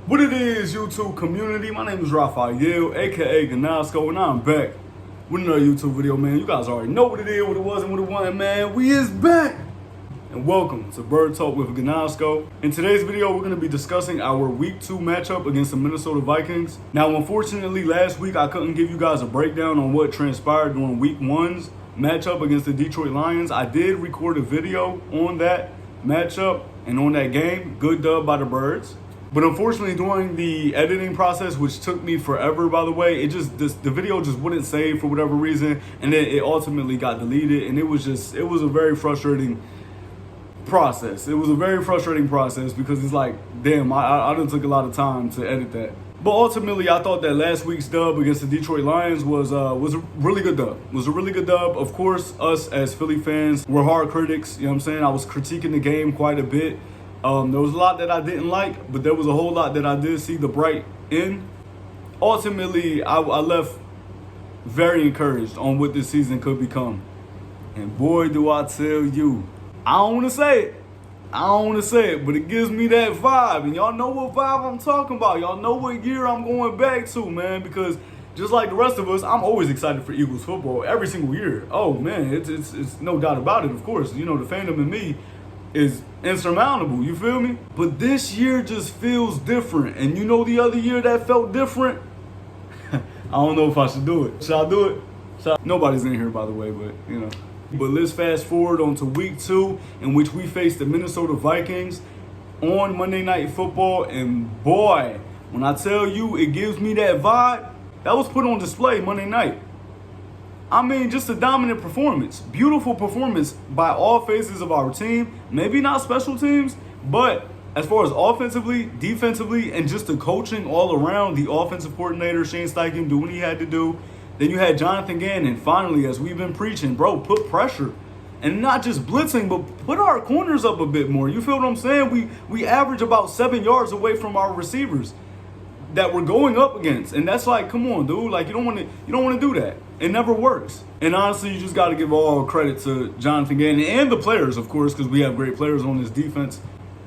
What it is, YouTube community? My name is Raphael, aka Ganasco, and I'm back with another YouTube video, man. You guys already know what it is, what it was, and what it wasn't, man. We is back! And welcome to Bird Talk with Ganasco. In today's video, we're going to be discussing our Week 2 matchup against the Minnesota Vikings. Now, unfortunately, last week I couldn't give you guys a breakdown on what transpired during Week 1's matchup against the Detroit Lions. I did record a video on that matchup and on that game. Good dub by the Birds. But unfortunately, during the editing process, which took me forever, by the way, the video just wouldn't save for whatever reason, and then it ultimately got deleted, and it was a very frustrating process. It was a very frustrating process because it's like, damn, I done took a lot of time to edit that. But ultimately, I thought that last week's dub against the Detroit Lions was a really good dub. It was a really good dub. Of course, us as Philly fans were hard critics. You know what I'm saying? I was critiquing the game quite a bit. There was a lot that I didn't like, but there was a whole lot that I did see the bright in. Ultimately, I left very encouraged on what this season could become. And boy, do I tell you, I don't want to say it, but it gives me that vibe. And y'all know what vibe I'm talking about. Y'all know what year I'm going back to, man, because just like the rest of us, I'm always excited for Eagles football every single year. Oh, man, it's no doubt about it, of course. You know, the fandom in me is insurmountable, you feel me? But this year just feels different. And you know the other year that felt different? I don't know if I should do it. Should I do it? Nobody's in here, by the way, but, you know. But let's fast forward on to Week 2, in which we face the Minnesota Vikings on Monday Night Football. And boy, when I tell you it gives me that vibe, that was put on display Monday night. I mean, just a dominant performance. Beautiful performance by all phases of our team. Maybe not special teams, but as far as offensively, defensively, and just the coaching all around, the offensive coordinator, Shane Steichen, doing what he had to do. Then you had Jonathan Gannon, finally, as we've been preaching, bro, put pressure. And not just blitzing, but put our corners up a bit more. You feel what I'm saying? We average about 7 yards away from our receivers that we're going up against. And that's like, come on, dude. Like, you don't want to do that. It never works. And honestly, you just got to give all credit to Jonathan Gannon and the players, of course, because we have great players on this defense.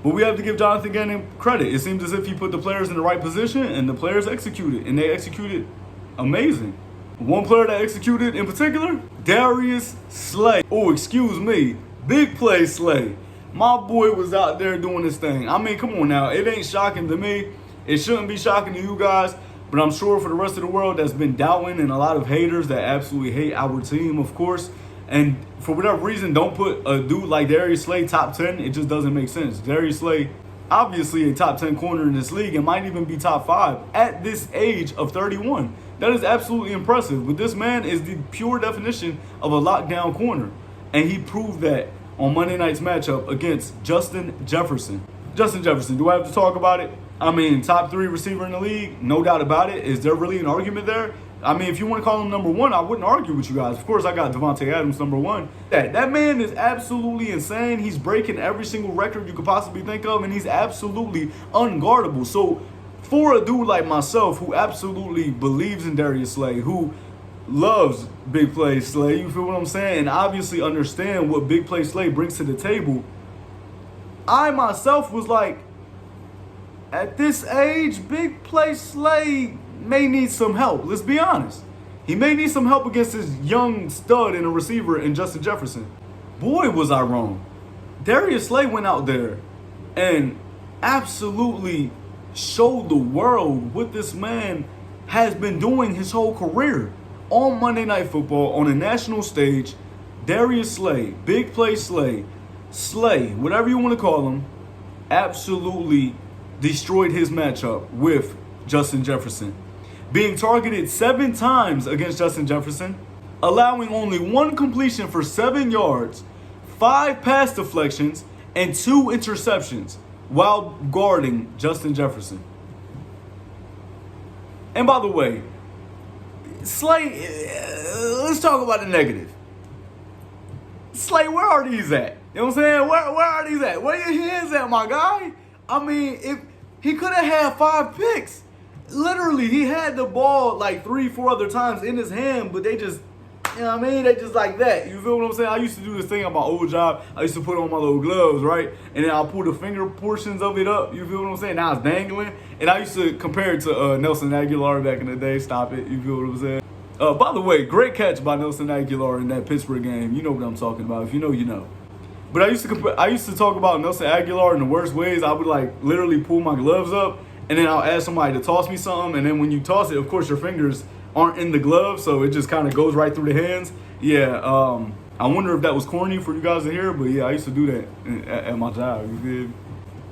But we have to give Jonathan Gannon credit. It seems as if he put the players in the right position and the players executed. And they executed amazing. One player that executed in particular, Darius Slay. Oh, excuse me. Big play Slay. My boy was out there doing his thing. I mean, come on now. It ain't shocking to me. It shouldn't be shocking to you guys. But I'm sure for the rest of the world that's been doubting and a lot of haters that absolutely hate our team, of course. And for whatever reason, don't put a dude like Darius Slay top 10. It just doesn't make sense. Darius Slay, obviously a top 10 corner in this league and might even be top 5 at this age of 31. That is absolutely impressive. But this man is the pure definition of a lockdown corner. And he proved that on Monday night's matchup against Justin Jefferson. Justin Jefferson, do I have to talk about it? I mean, top 3 receiver in the league, no doubt about it. Is there really an argument there? I mean, if you want to call him number 1, I wouldn't argue with you guys. Of course, I got Devontae Adams number 1. That man is absolutely insane. He's breaking every single record you could possibly think of, and he's absolutely unguardable. So for a dude like myself who absolutely believes in Darius Slay, who loves big play Slay, you feel what I'm saying, and obviously understand what big play Slay brings to the table, I myself was like, at this age, big play Slay may need some help. Let's be honest. He may need some help against this young stud and a receiver in Justin Jefferson. Boy, was I wrong. Darius Slay went out there and absolutely showed the world what this man has been doing his whole career. On Monday Night Football, on a national stage, Darius Slay, big play Slay, whatever you want to call him, absolutely destroyed his matchup with Justin Jefferson. Being targeted 7 times against Justin Jefferson, allowing only 1 completion for 7 yards, 5 pass deflections, and 2 interceptions while guarding Justin Jefferson. And by the way, Slay, let's talk about the negative. Slay, where are these at? You know what I'm saying? Where are these at? Where your hands at, my guy? I mean, if he could have had 5 picks. Literally, he had the ball like 3-4 other times in his hand, but they just You know what I mean? They just like that. You feel what I'm saying? I used to do this thing on my old job. I used to put on my little gloves, right? And then I'll pull the finger portions of it up. You feel what I'm saying? Now it's dangling. And I used to compare it to Nelson Aguilar back in the day. Stop it. You feel what I'm saying? By the way, great catch by Nelson Aguilar in that Pittsburgh game. You know what I'm talking about. If you know, you know. But I used to talk about Nelson Aguilar in the worst ways. I would like literally pull my gloves up, and then I'll ask somebody to toss me something. And then when you toss it, of course, your fingers aren't in the glove, so it just kind of goes right through the hands. Yeah, I wonder if that was corny for you guys to hear, but yeah, I used to do that at my job. You feel?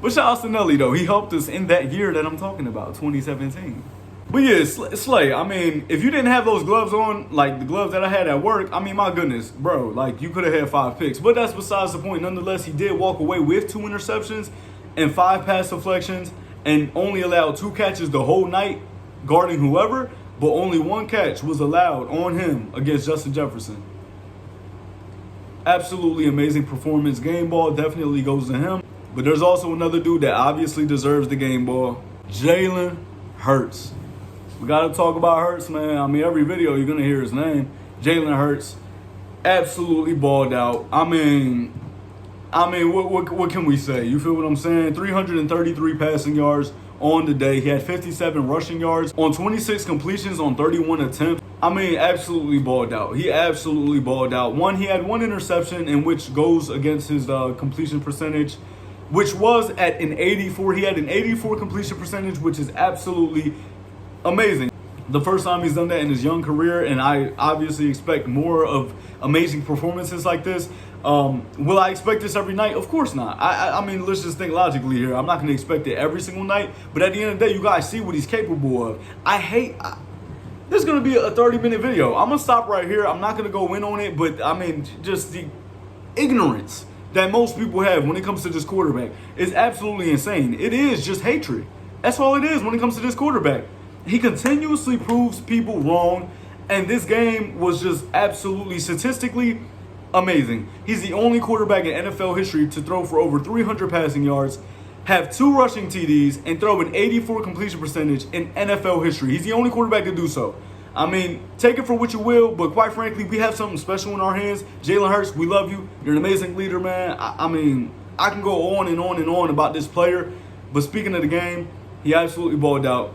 But shout out to Nelly though. He helped us in that year that I'm talking about, 2017. But yeah, Slay, I mean, if you didn't have those gloves on, like the gloves that I had at work, I mean, my goodness, bro, like you could have had 5 picks. But that's besides the point. Nonetheless, he did walk away with 2 interceptions and 5 pass deflections and only allowed 2 catches the whole night guarding whoever, but only 1 catch was allowed on him against Justin Jefferson. Absolutely amazing performance. Game ball definitely goes to him. But there's also another dude that obviously deserves the game ball, Jalen Hurts. We got to talk about Hurts, man. I mean, every video you're going to hear his name. Jalen Hurts absolutely balled out. I mean, what can we say? You feel what I'm saying? 333 passing yards on the day. He had 57 rushing yards on 26 completions on 31 attempts. I mean, absolutely balled out. He absolutely balled out. He had 1 interception, in which goes against his completion percentage, which was at an 84. He had an 84 completion percentage, which is absolutely amazing. The first time he's done that in his young career, and I obviously expect more of amazing performances like this. Will I expect this every night? Of course not. I mean, let's just think logically here. I'm not going to expect it every single night, but at the end of the day, you guys see what he's capable of. This is going to be a 30-minute video. I'm going to stop right here. I'm not going to go in on it, but I mean, just the ignorance that most people have when it comes to this quarterback is absolutely insane. It is just hatred. That's all it is when it comes to this quarterback. He continuously proves people wrong, and this game was just absolutely statistically amazing. He's the only quarterback in NFL history to throw for over 300 passing yards, have 2 rushing TDs, and throw an 84 completion percentage in NFL history. He's the only quarterback to do so. I mean, take it for what you will, but quite frankly, we have something special in our hands. Jalen Hurts, we love you. You're an amazing leader, man. I mean, I can go on and on and on about this player, but speaking of the game, he absolutely balled out.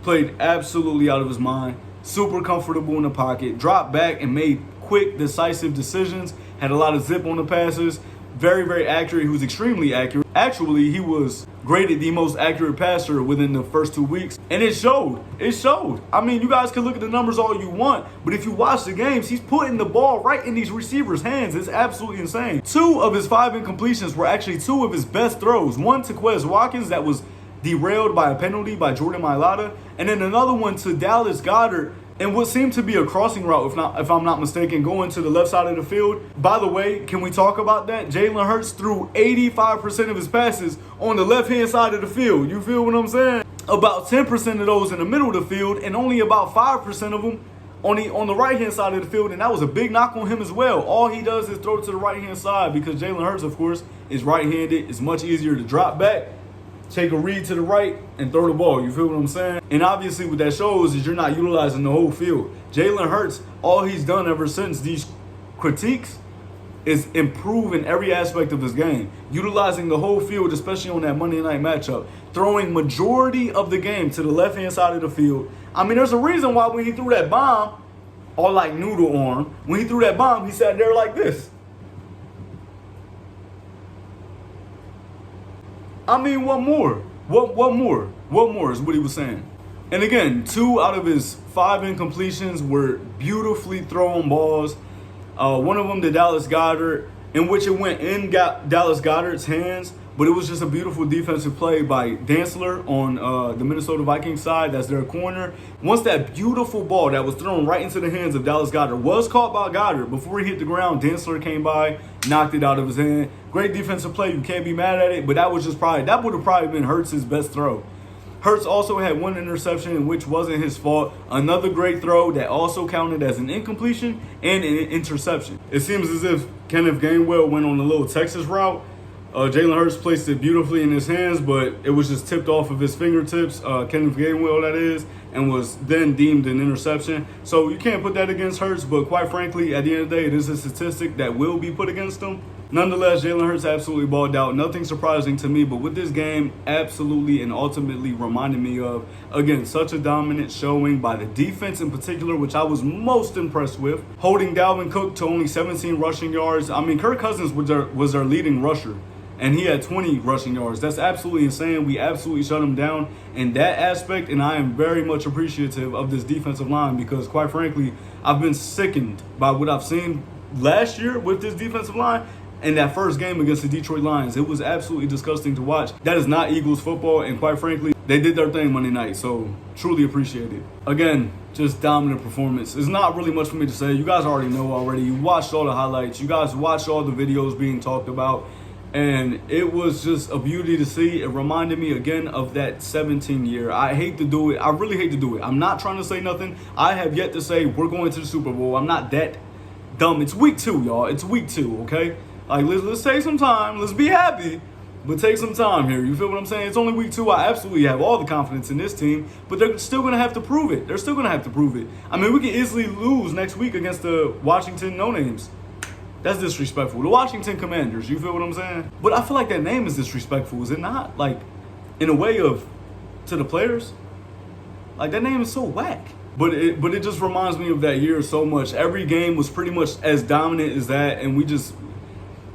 Played absolutely out of his mind. Super comfortable in the pocket. Dropped back and made quick, decisive decisions. Had a lot of zip on the passes. Very, very accurate. He was extremely accurate. Actually, he was graded the most accurate passer within the first 2 weeks. And it showed. It showed. I mean, you guys can look at the numbers all you want, but if you watch the games, he's putting the ball right in these receivers' hands. It's absolutely insane. 2 of his 5 incompletions were actually 2 of his best throws. One to Quez Watkins that was derailed by a penalty by Jordan Mailata, and then another one to Dallas Goedert in what seemed to be a crossing route, if I'm not mistaken, going to the left side of the field. By the way, can we talk about that? Jalen Hurts threw 85% of his passes on the left-hand side of the field. You feel what I'm saying? About 10% of those in the middle of the field, and only about 5% of them on the right-hand side of the field, and that was a big knock on him as well. All he does is throw it to the right-hand side because Jalen Hurts, of course, is right-handed. It's much easier to drop back, take a read to the right, and throw the ball. You feel what I'm saying? And obviously what that shows is you're not utilizing the whole field. Jalen Hurts, all he's done ever since these critiques is improve in every aspect of his game. Utilizing the whole field, especially on that Monday night matchup. Throwing majority of the game to the left-hand side of the field. I mean, there's a reason why when he threw that bomb, or like noodle arm, when he threw that bomb, he sat there like this. I mean, what more? What more? What more is what he was saying. And again, 2 out of his 5 incompletions were beautifully thrown balls. One of them to Dallas Goedert, in which it went in Dallas Goedert's hands, but it was just a beautiful defensive play by Dantzler on the Minnesota Vikings side. That's their corner. Once that beautiful ball that was thrown right into the hands of Dallas Goedert was caught by Goedert, before he hit the ground, Dantzler came by, knocked it out of his hand. Great defensive play. You can't be mad at it, but that would have probably been Hurts' best throw. Hurts also had 1 interception, which wasn't his fault. Another great throw that also counted as an incompletion and an interception. It seems as if Kenneth Gainwell went on a little Texas route Jalen Hurts placed it beautifully in his hands, but it was just tipped off of his fingertips, Kenneth Gainwell that is, and was then deemed an interception. So you can't put that against Hurts, but quite frankly, at the end of the day, it is a statistic that will be put against him. Nonetheless, Jalen Hurts absolutely balled out. Nothing surprising to me, but with this game, absolutely and ultimately reminded me of, again, such a dominant showing by the defense in particular, which I was most impressed with. Holding Dalvin Cook to only 17 rushing yards. I mean, Kirk Cousins was their leading rusher, and he had 20 rushing yards. That's absolutely insane. We absolutely shut him down in that aspect, and I am very much appreciative of this defensive line because, quite frankly, I've been sickened by what I've seen last year with this defensive line. In that first game against the Detroit Lions, it was absolutely disgusting to watch. That is not Eagles football, and quite frankly, they did their thing Monday night, so truly appreciate it. Again, just dominant performance. There's not really much for me to say. You guys already know already. You watched all the highlights. You guys watched all the videos being talked about, and it was just a beauty to see. It reminded me again of that 17 year. I hate to do it. I really hate to do it. I'm not trying to say nothing. I have yet to say we're going to the Super Bowl. I'm not that dumb. It's week 2, y'all. It's week 2, okay? Like, let's take some time. Let's be happy, but take some time here. You feel what I'm saying? It's only week 2. I absolutely have all the confidence in this team, but they're still going to have to prove it. They're still going to have to prove it. I mean, we can easily lose next week against the Washington no-names. That's disrespectful. The Washington Commanders, you feel what I'm saying? But I feel like that name is disrespectful, is it not? Like, in a way of, to the players? Like, that name is so whack. But it just reminds me of that year so much. Every game was pretty much as dominant as that, and we just...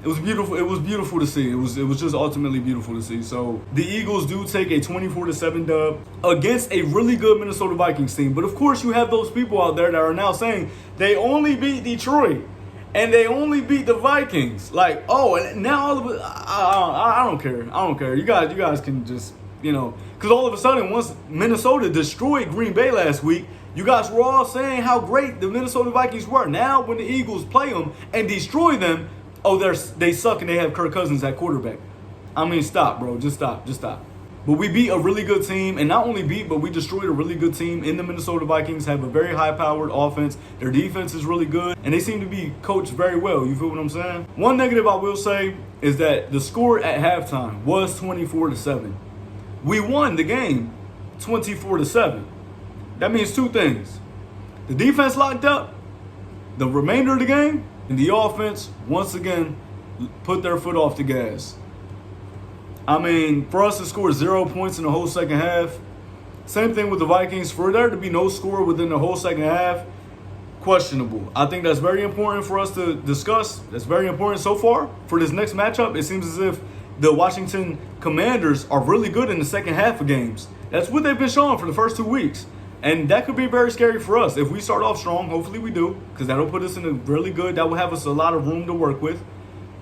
It was beautiful. It was beautiful to see. It was just ultimately beautiful to see. So the Eagles do take a 24-7 dub against a really good Minnesota Vikings team. But of course, you have those people out there that are now saying they only beat Detroit and they only beat the Vikings. Like, oh, and now all of it. I don't care. I don't care. You guys can just, you know, because all of a sudden, once Minnesota destroyed Green Bay last week, you guys were all saying how great the Minnesota Vikings were. Now, when the Eagles play them and destroy them, oh, they suck and they have Kirk Cousins at quarterback. I mean, stop, bro. Just stop. But we beat a really good team, and not only beat, but we destroyed a really good team in the Minnesota Vikings, have a very high-powered offense. Their defense is really good, and they seem to be coached very well. You feel what I'm saying? One negative I will say is that the score at halftime was 24-7. We won the game 24-7. That means 2 things. The defense locked up the remainder of the game, and the offense, once again, put their foot off the gas. I mean, for us to score 0 points in the whole second half, same thing with the Vikings. For there to be no score within the whole second half, questionable. I think that's very important for us to discuss. That's very important so far. For this next matchup, it seems as if the Washington Commanders are really good in the second half of games. That's what they've been showing for the first 2 weeks. And that could be very scary for us. If we start off strong, hopefully we do, because that'll put us in a really good, that will have us a lot of room to work with.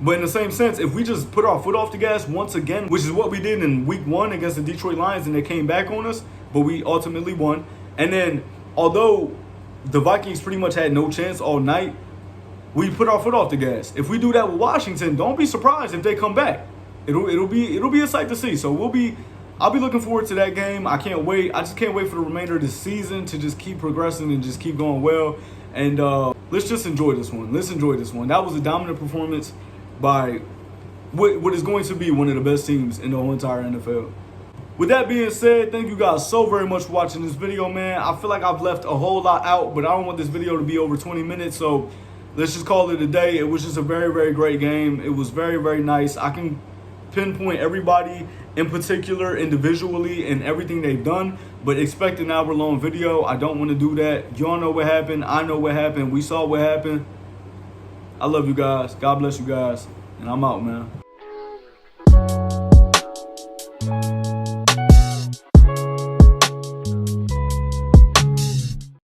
But in the same sense, if we just put our foot off the gas once again, which is what we did in week 1 against the Detroit Lions, and they came back on us, but we ultimately won. And then, although the Vikings pretty much had no chance all night, we put our foot off the gas. If we do that with Washington, don't be surprised if they come back. It'll be a sight to see. So I'll be looking forward to that game. I can't wait. I just can't wait for the remainder of the season to just keep progressing and just keep going well. And let's just enjoy this one. Let's enjoy this one. That was a dominant performance by what is going to be one of the best teams in the whole entire NFL. With that being said, thank you guys so very much for watching this video, man. I feel like I've left a whole lot out, but I don't want this video to be over 20 minutes, so let's just call it a day. It was just a very, very great game. It was very, very nice. I can pinpoint everybody in particular individually and everything they've done, but expect an hour-long video. I don't want to do that. Y'all know what happened. I know what happened. We saw what happened. I love you guys. God bless you guys. And I'm out, man.